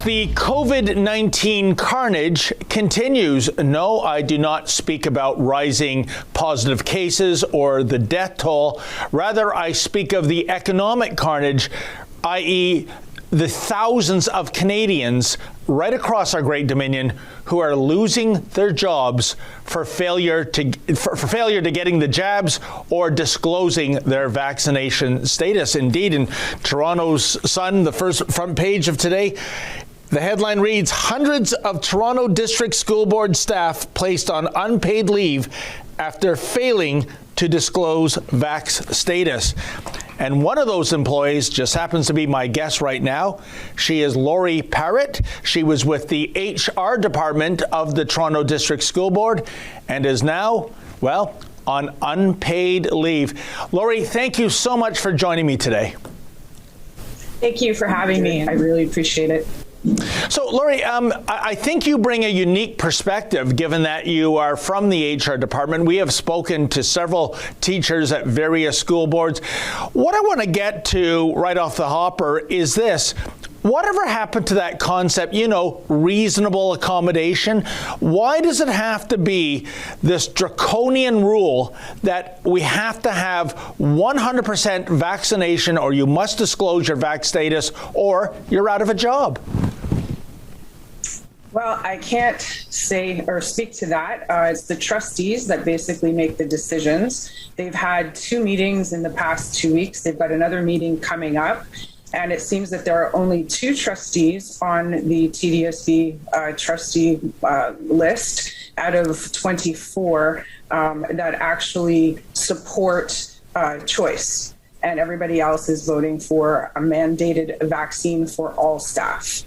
The COVID-19 carnage continues. No, I do not speak about rising positive cases or the death toll. Rather, I speak of the economic carnage, i.e., the thousands of Canadians right across our great Dominion who are losing their jobs for failure to getting the jabs or disclosing their vaccination status. Indeed, in Toronto's Sun, the first front page of today, the headline reads, hundreds of Toronto District School Board staff placed on unpaid leave after failing to disclose vax status. And one of those employees just happens to be my guest right now. She is Lori Parrott. She was with the HR department of the Toronto District School Board and is now, well, on unpaid leave. Lori, thank you so much for joining me today. Thank you for having me. I really appreciate it. So, Lori, I think you bring a unique perspective, given that you are from the HR department. We have spoken to several teachers at various school boards. What I want to get to right off the hopper is this. Whatever happened to that concept, reasonable accommodation? Why does it have to be this draconian rule that we have to have 100% vaccination, or you must disclose your vax status, or you're out of a job? Well, I can't say or speak to that. It's the trustees that basically make the decisions. They've had 2 meetings in the past 2 weeks. They've got another meeting coming up. And it seems that there are only 2 trustees on the TDSB trustee list out of 24 that actually support choice. And everybody else is voting for a mandated vaccine for all staff.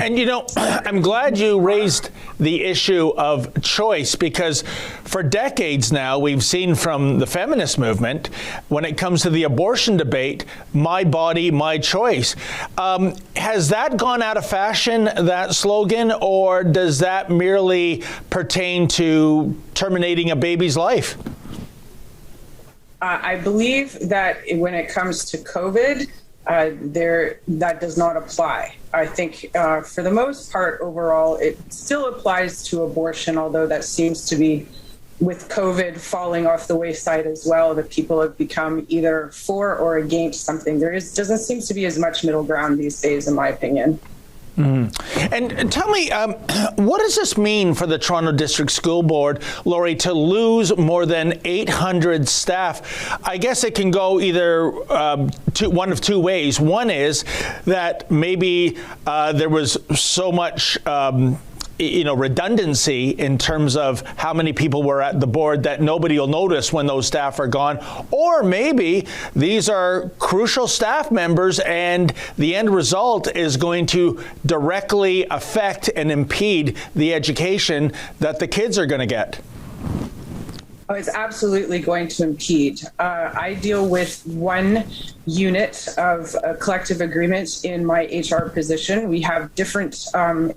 And, I'm glad you raised the issue of choice, because for decades now, we've seen from the feminist movement, when it comes to the abortion debate, my body, my choice. Has that gone out of fashion, that slogan, or does that merely pertain to terminating a baby's life? I believe that when it comes to COVID, that does not apply. I think for the most part, overall, it still applies to abortion, although that seems to be, with COVID falling off the wayside as well, that people have become either for or against something. Doesn't seem to be as much middle ground these days, in my opinion. And tell me, what does this mean for the Toronto District School Board, Lori, to lose more than 800 staff? I guess it can go either one of 2 ways. One is that maybe there was so much redundancy in terms of how many people were at the board that nobody will notice when those staff are gone. Or maybe these are crucial staff members and the end result is going to directly affect and impede the education that the kids are going to get. Oh, it's absolutely going to impede. I deal with 1 unit of collective agreements in my HR position. We have different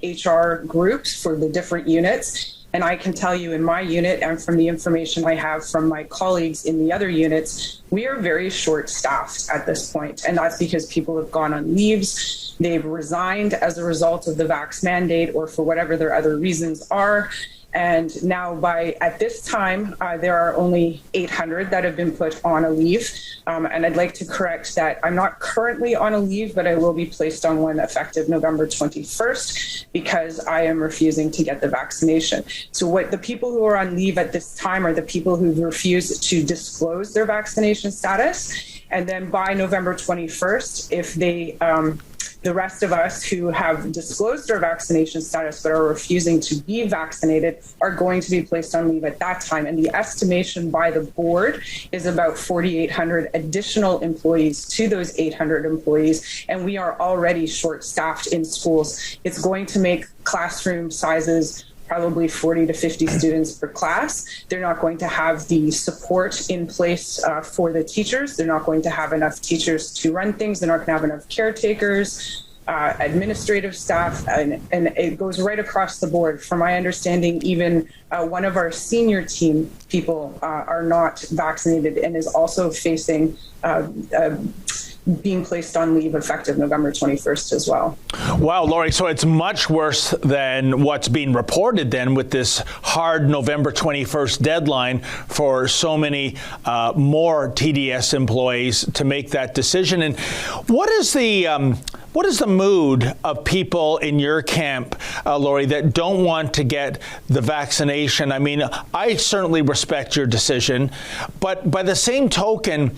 HR groups for the different units. And I can tell you in my unit, and from the information I have from my colleagues in the other units, we are very short-staffed at this point. And that's because people have gone on leaves, they've resigned as a result of the vax mandate, or for whatever their other reasons are. And now at this time, there are only 800 that have been put on a leave. And I'd like to correct that I'm not currently on a leave, but I will be placed on one effective November 21st because I am refusing to get the vaccination. So what the people who are on leave at this time are the people who refuse to disclose their vaccination status. And then by November 21st, if they the rest of us who have disclosed our vaccination status but are refusing to be vaccinated are going to be placed on leave at that time. And the estimation by the board is about 4,800 additional employees to those 800 employees. And we are already short-staffed in schools. It's going to make classroom sizes probably 40 to 50 students per class. They're not going to have the support in place for the teachers. They're not going to have enough teachers to run things. They're not going to have enough caretakers, administrative staff, and it goes right across the board. From my understanding, even one of our senior team people are not vaccinated and is also facing being placed on leave effective November 21st as well. Wow, Lori, so it's much worse than what's being reported then, with this hard November 21st deadline for so many more TDS employees to make that decision. And what is the mood of people in your camp, Lori, that don't want to get the vaccination? I mean, I certainly respect your decision, but by the same token,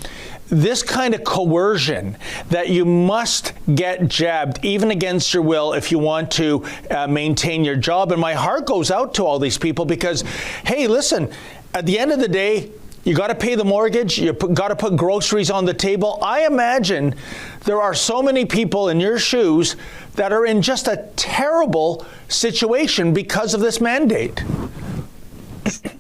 this kind of coercion that you must get jabbed even against your will if you want to maintain your job. And my heart goes out to all these people because, hey, listen, at the end of the day, you got to pay the mortgage. You got to put groceries on the table. I imagine there are so many people in your shoes that are in just a terrible situation because of this mandate.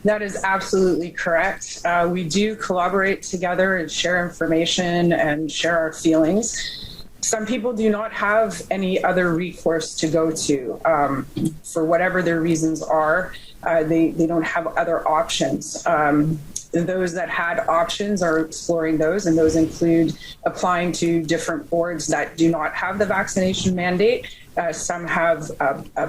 That is absolutely correct. We do collaborate together and share information and share our feelings. Some people do not have any other recourse to go to for whatever their reasons are. They don't have other options. Those that had options are exploring those, and those include applying to different boards that do not have the vaccination mandate. Some have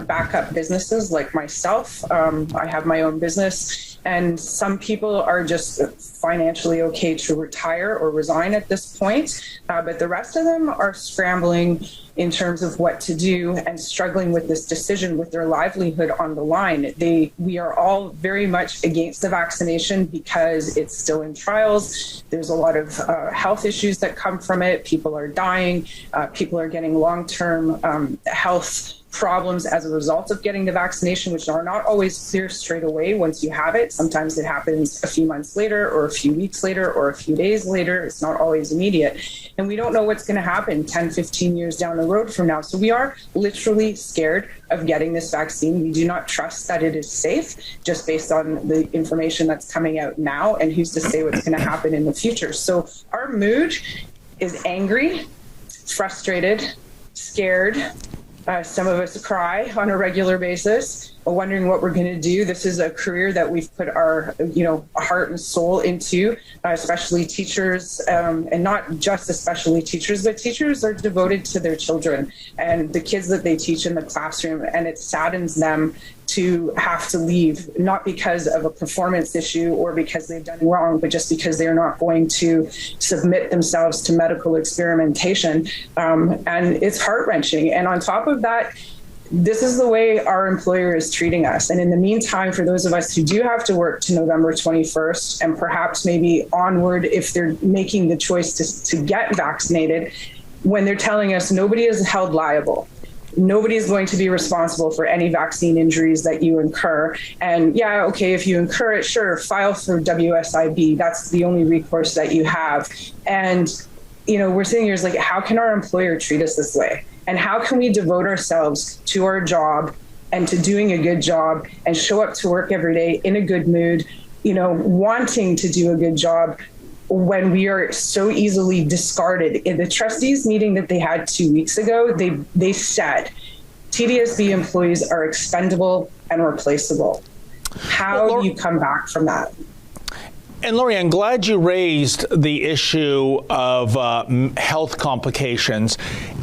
backup businesses like myself. I have my own business, and some people are just financially okay to retire or resign at this point. But the rest of them are scrambling in terms of what to do and struggling with this decision with their livelihood on the line. We are all very much against the vaccination because it's still in trials. There's a lot of health issues that come from it. People are dying. People are getting long-term health problems as a result of getting the vaccination, which are not always clear straight away once you have it. Sometimes it happens a few months later or a few weeks later or a few days later. It's not always immediate. And we don't know what's going to happen 10, 15 years down the road from now. So we are literally scared of getting this vaccine. We do not trust that it is safe just based on the information that's coming out now, and who's to say what's going to happen in the future. So our mood is angry, frustrated, scared. Some of us cry on a regular basis, wondering what we're going to do. This is a career that we've put our, heart and soul into, especially teachers, and not just especially teachers, but teachers are devoted to their children and the kids that they teach in the classroom. And it saddens them to have to leave, not because of a performance issue or because they've done wrong, but just because they're not going to submit themselves to medical experimentation. And it's heart-wrenching. And on top of that, this is the way our employer is treating us. And in the meantime, for those of us who do have to work to November 21st, and perhaps maybe onward if they're making the choice to get vaccinated, when they're telling us nobody is held liable, nobody is going to be responsible for any vaccine injuries that you incur. And yeah, okay, if you incur it, sure, file for WSIB. That's the only recourse that you have. And, we're sitting here like, how can our employer treat us this way? And how can we devote ourselves to our job and to doing a good job and show up to work every day in a good mood, wanting to do a good job, when we are so easily discarded? In the trustees meeting that they had 2 weeks ago, they said TDSB employees are expendable and replaceable. How do you come back from that? And Lori, I'm glad you raised the issue of health complications.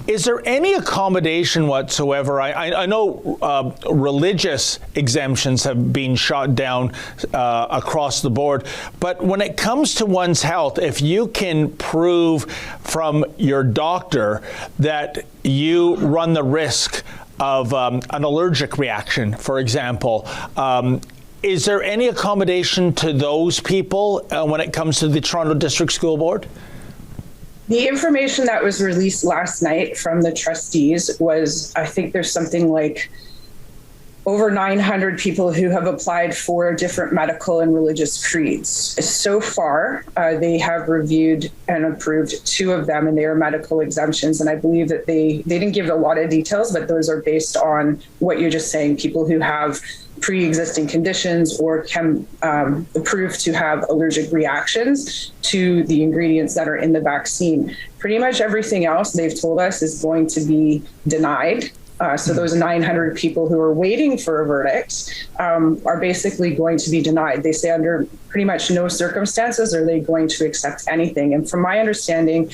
Is there any accommodation whatsoever? I know religious exemptions have been shot down across the board, but when it comes to one's health, if you can prove from your doctor that you run the risk of an allergic reaction, for example, is there any accommodation to those people when it comes to the Toronto District School Board? The information that was released last night from the trustees was, I think there's something like over 900 people who have applied for different medical and religious creeds. So far, they have reviewed and approved 2 of them, and they are medical exemptions. And I believe that they didn't give a lot of details, but those are based on what you're just saying, people who have pre-existing conditions or can prove to have allergic reactions to the ingredients that are in the vaccine. Pretty much everything else they've told us is going to be denied. So those 900 people who are waiting for a verdict are basically going to be denied. They say under pretty much no circumstances are they going to accept anything. And from my understanding,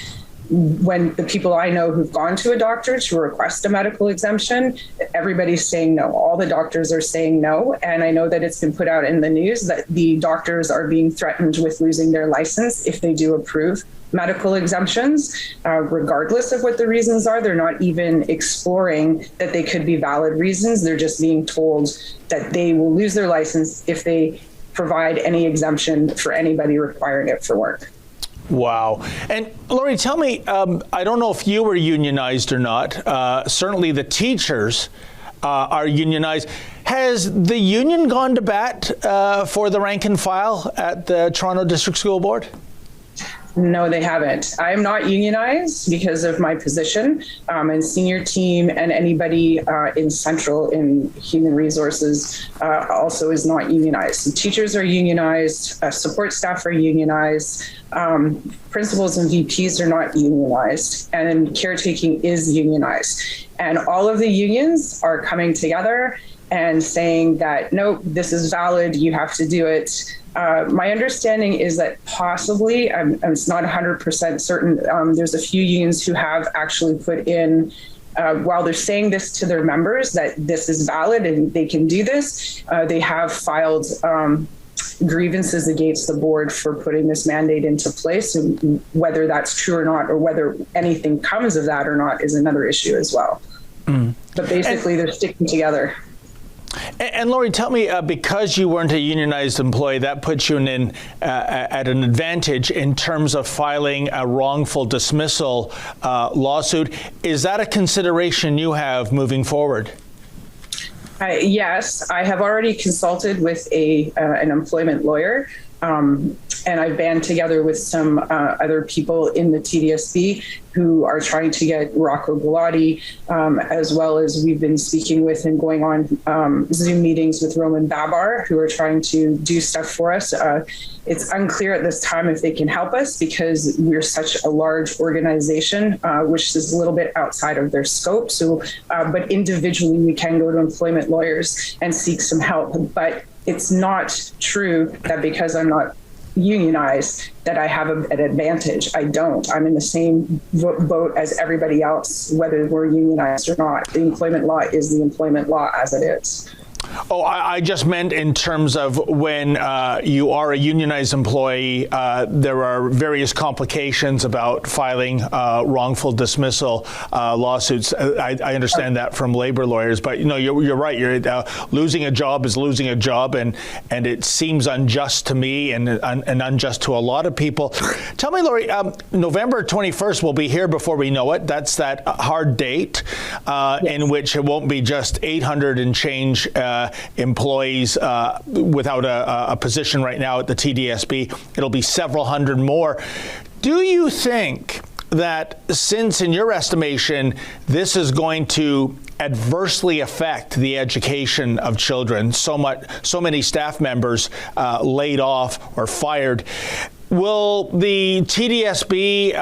when the people I know who've gone to a doctor to request a medical exemption, everybody's saying no. All the doctors are saying no. And I know that it's been put out in the news that the doctors are being threatened with losing their license if they do approve medical exemptions, regardless of what the reasons are. They're not even exploring that they could be valid reasons. They're just being told that they will lose their license if they provide any exemption for anybody requiring it for work. Wow. And Lori, tell me, I don't know if you were unionized or not. Certainly the teachers are unionized. Has the union gone to bat for the rank and file at the Toronto District School Board? No, they haven't. I'm not unionized because of my position, and senior team and anybody in central in human resources also is not unionized. So teachers are unionized, support staff are unionized, principals and VPs are not unionized, and caretaking is unionized. And all of the unions are coming together and saying that, nope, this is valid, you have to do it. My understanding is that possibly, it's not 100% certain, there's a few unions who have actually put in, while they're saying this to their members, that this is valid and they can do this, they have filed grievances against the board for putting this mandate into place. And whether that's true or not, or whether anything comes of that or not, is another issue as well. But basically, they're sticking together. And Lori, tell me, because you weren't a unionized employee, that puts you at an advantage in terms of filing a wrongful dismissal lawsuit. Is that a consideration you have moving forward? Yes, I have already consulted with an employment lawyer. And I've banded together with some other people in the TDSB who are trying to get Rocco Galati, as well as we've been speaking with and going on Zoom meetings with Roman Babar, who are trying to do stuff for us. It's unclear at this time if they can help us because we're such a large organization, which is a little bit outside of their scope. So, but individually, we can go to employment lawyers and seek some help. But it's not true that because I'm not unionized that I have an advantage. I don't. I'm in the same boat as everybody else, whether we're unionized or not. The employment law is the employment law as it is. Oh, I just meant in terms of when you are a unionized employee, there are various complications about filing wrongful dismissal lawsuits. I understand that from labor lawyers, but you're right. You're losing a job is losing a job, and it seems unjust to me and unjust to a lot of people. Tell me, Lori, November 21st will be here before we know it. That's that hard date in which it won't be just 800 and change employees without a position right now at the TDSB. It'll be several hundred more. Do you think that since, in your estimation, this is going to adversely affect the education of children, so many staff members laid off or fired, will the TDSB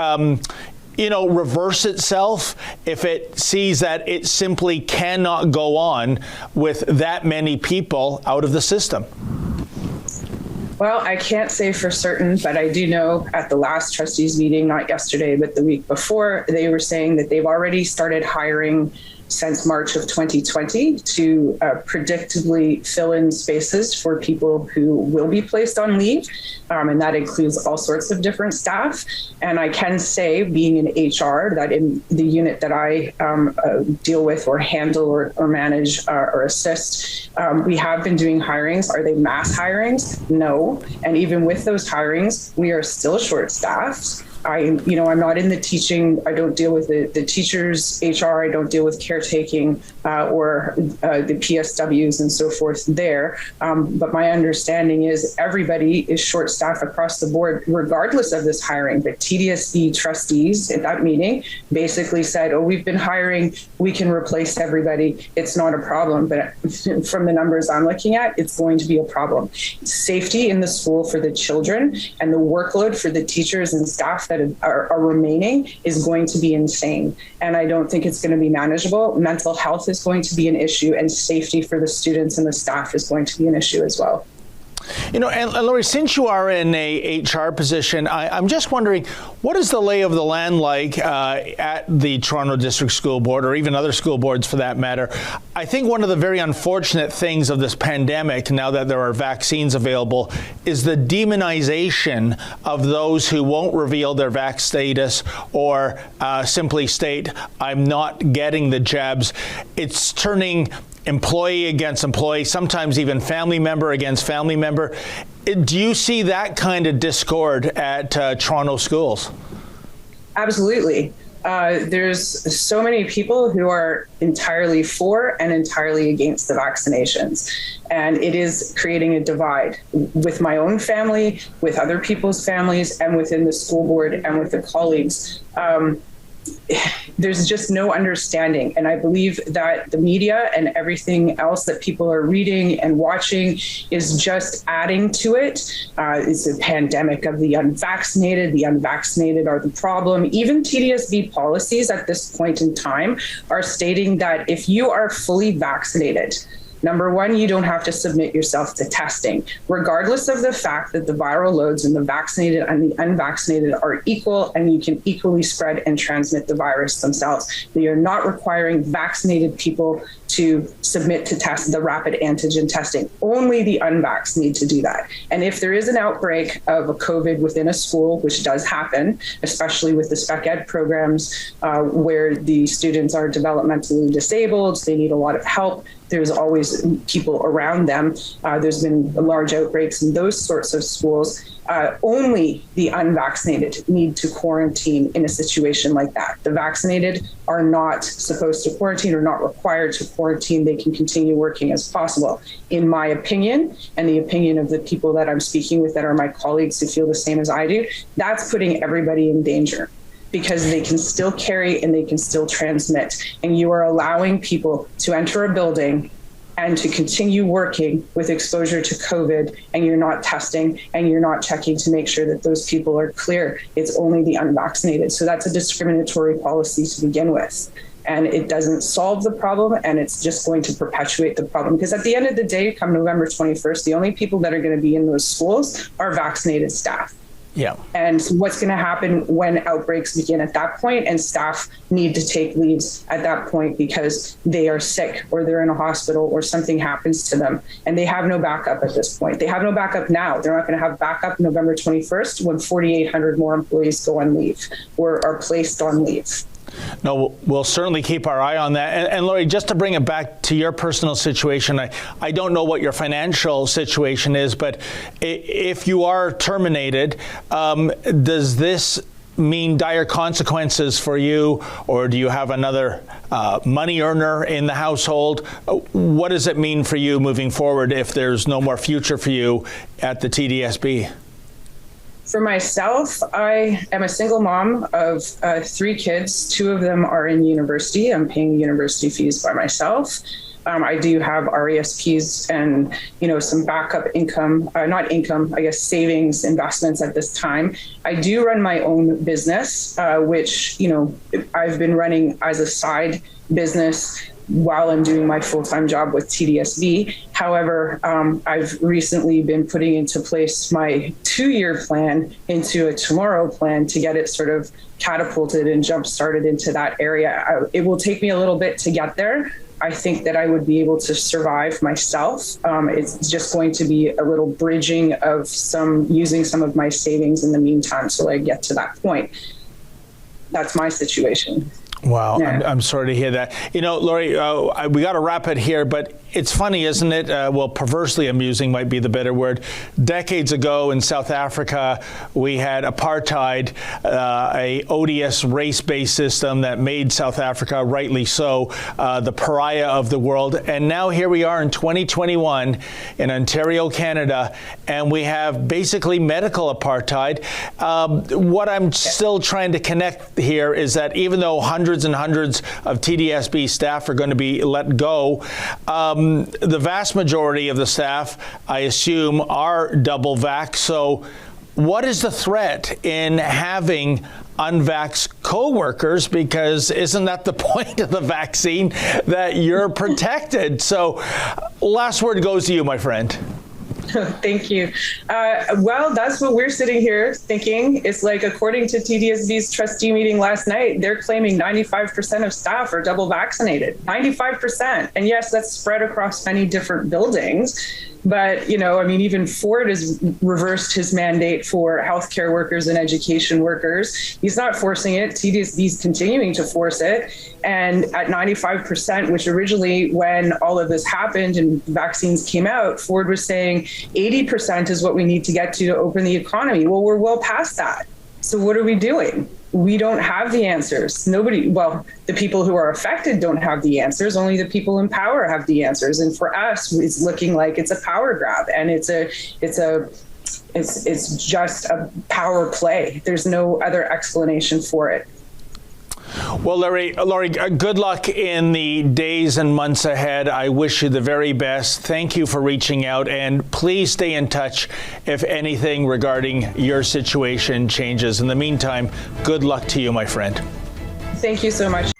reverse itself if it sees that it simply cannot go on with that many people out of the system? Well, I can't say for certain, but I do know at the last trustees meeting, not yesterday, but the week before, they were saying that they've already started hiring since March of 2020 to predictably fill in spaces for people who will be placed on leave. And that includes all sorts of different staff. And I can say, being in HR, that in the unit that I deal with or handle or manage or assist, we have been doing hirings. Are they mass hirings? No. And even with those hirings, we are still short-staffed. I'm not in the teaching. I don't deal with the teachers' HR. I don't deal with caretaking or the PSWs and so forth there. But my understanding is everybody is short staffed across the board, regardless of this hiring. The TDSB trustees at that meeting basically said, oh, we've been hiring. We can replace everybody. It's not a problem. But from the numbers I'm looking at, it's going to be a problem. Safety in the school for the children and the workload for the teachers and staff that are remaining is going to be insane. And I don't think it's going to be manageable. Mental health is going to be an issue, and safety for the students and the staff is going to be an issue as well. You know, and Lori, since you are in a HR position, I'm just wondering, what is the lay of the land like at the Toronto District School Board, or even other school boards for that matter? I think one of the very unfortunate things of this pandemic, now that there are vaccines available, is the demonization of those who won't reveal their vax status or simply state, I'm not getting the jabs. It's turning employee against employee, sometimes even family member against family member. Do you see that kind of discord at Toronto schools? Absolutely. There's so many people who are entirely for and entirely against the vaccinations. And it is creating a divide with my own family, with other people's families, and within the school board and with the colleagues. There's just no understanding. And I believe that the media and everything else that people are reading and watching is just adding to it. It's a pandemic of the unvaccinated. The unvaccinated are the problem. Even TDSB policies at this point in time are stating that if you are fully vaccinated, number one, you don't have to submit yourself to testing, regardless of the fact that the viral loads in the vaccinated and the unvaccinated are equal, and you can equally spread and transmit the virus themselves. They are not requiring vaccinated people to submit to test the rapid antigen testing. Only the unvaxxed need to do that. And if there is an outbreak of a COVID within a school, which does happen, especially with the spec ed programs where the students are developmentally disabled, they need a lot of help, there's always people around them. There's been large outbreaks in those sorts of schools. Only the unvaccinated need to quarantine in a situation like that. The vaccinated are not supposed to quarantine or not required to quarantine. They can continue working as possible. In my opinion, and the opinion of the people that I'm speaking with that are my colleagues who feel the same as I do, that's putting everybody in danger, because they can still carry and they can still transmit. And you are allowing people to enter a building and to continue working with exposure to COVID, and you're not testing and you're not checking to make sure that those people are clear. It's only the unvaccinated. So that's a discriminatory policy to begin with. And it doesn't solve the problem, and it's just going to perpetuate the problem. Because at the end of the day, come November 21st, the only people that are going to be in those schools are vaccinated staff. Yeah. And what's going to happen when outbreaks begin at that point, and staff need to take leaves at that point because they are sick or they're in a hospital or something happens to them, and they have no backup at this point. They have no backup now. They're not going to have backup November 21st when 4,800 more employees go on leave or are placed on leave. No, we'll certainly keep our eye on that. And Lori, just to bring it back to your personal situation, I don't know what your financial situation is, but if you are terminated, does this mean dire consequences for you, or do you have another money earner in the household? What does it mean for you moving forward if there's no more future for you at the TDSB? For myself, I am a single mom of 3 kids. 2 of them are in university. I'm paying university fees by myself. I do have RESPs and, some backup income, savings investments at this time. I do run my own business, which, I've been running as a side business while I'm doing my full-time job with TDSB. However, I've recently been putting into place my 2-year plan into a tomorrow plan to get it sort of catapulted and jump-started into that area. It will take me a little bit to get there. I think that I would be able to survive myself. It's just going to be a little bridging of using some of my savings in the meantime till I get to that point. That's my situation. Wow, Yeah. I'm sorry to hear that. Lori, we got to wrap it here, but it's funny, isn't it? Well, perversely amusing might be the better word. Decades ago in South Africa, we had apartheid, a odious race-based system that made South Africa, rightly so, the pariah of the world. And now here we are in 2021 in Ontario, Canada, and we have basically medical apartheid. What I'm still trying to connect here is that even though hundreds and hundreds of TDSB staff are going to be let go, the vast majority of the staff, I assume, are double vax. So what is the threat in having unvaxxed co-workers? Because isn't that the point of the vaccine, that you're protected? So last word goes to you, my friend. Thank you. Well, that's what we're sitting here thinking. It's like, according to TDSB's trustee meeting last night, they're claiming 95% of staff are double vaccinated. 95%. And yes, that's spread across many different buildings. But, even Ford has reversed his mandate for healthcare workers and education workers. He's not forcing it. TDSB's continuing to force it. And at 95%, which originally, when all of this happened and vaccines came out, Ford was saying 80% is what we need to get to open the economy. Well, we're well past that. So what are we doing? We don't have the answers. The people who are affected don't have the answers. Only the people in power have the answers. And for us, it's looking like it's a power grab, and it's just a power play. There's no other explanation for it. Well, Laurie, good luck in the days and months ahead. I wish you the very best. Thank you for reaching out, and please stay in touch if anything regarding your situation changes. In the meantime, good luck to you, my friend. Thank you so much.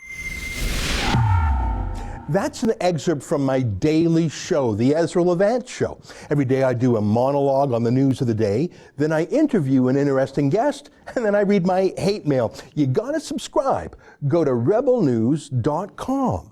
That's an excerpt from my daily show, The Ezra Levant Show. Every day I do a monologue on the news of the day, then I interview an interesting guest, and then I read my hate mail. You gotta subscribe. Go to rebelnews.com.